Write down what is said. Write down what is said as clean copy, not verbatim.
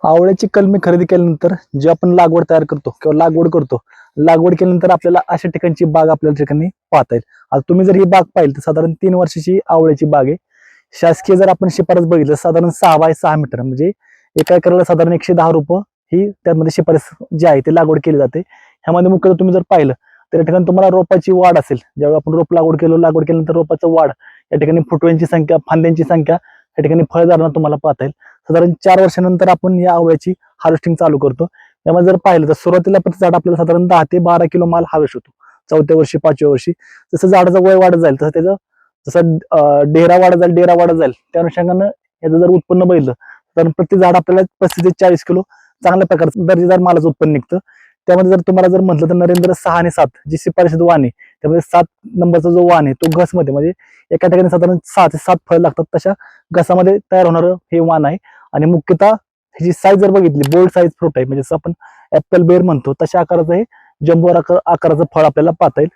आवळ्याची कलमी खरेदी केल्यानंतर जे आपण लागवड तयार करतो किंवा लागवड केल्यानंतर आपल्याला अशा ठिकाणची बाग आपल्या ठिकाणी पाहता येईल. आता तुम्ही जर ही बाग पाहिली तर साधारण 3 वर्षाची आवळ्याची बाग आहे. शासकीय जर आपण शिफारस बघितलं साधारण 6 बाय 6 मीटर म्हणजे एका एकराला साधारण 110 रुपये ही त्यामध्ये शिफारस जी आहे ती लागवड केली जाते. ह्यामध्ये मुख्यतः तुम्ही जर पाहिलं तर या ठिकाणी तुम्हाला रोपाची वाढ असेल, ज्यावेळी आपण रोप लागवड केल्यानंतर रोपाचं वाढ या ठिकाणी फुटव्यांची संख्या, फांद्यांची संख्या या ठिकाणी फळधारणा तुम्हाला पाहता येईल. साधारण 4 वर्षानंतर आपण या आवळ्याची हार्वेस्टिंग चालू करतो. त्यामध्ये जर पाहिलं तर सुरुवातीला प्रति झाड आपल्याला साधारण 10 ते 12 किलो माल हार्वेस्ट होतो. 4थ्या वर्षी 5व्या वर्षी जसं झाडाचं वय वाढत जाईल तसं त्याचं डेरा वाढत जाईल त्या अनुषंगानं याचं जर उत्पन्न बघितलं तर प्रति झाड आपल्याला 35 ते 40 किलो चांगल्या प्रकारचं दर्जेदार मालाचं उत्पन्न निघतं. त्यामध्ये जर तुम्हाला जर म्हटलं तर नरेंद्र 6 आणि 7 जी शिफारशीत वाण आहे त्यामध्ये 7 नंबरचा जो वाण आहे तो घसमध्ये म्हणजे एका ठिकाणी साधारण 6 ते 7 फळ लागतात तशा घसामध्ये तयार होणारं हे वाण आहे. आणि मुख्यतः ह्याची साईज जर बघितली बोल्ड साईज फ्रूट आहे म्हणजे जसं आपण ऍपल बेर म्हणतो तशा आकाराचं हे जम्बो आकाराचं फळ आपल्याला पाहता येईल.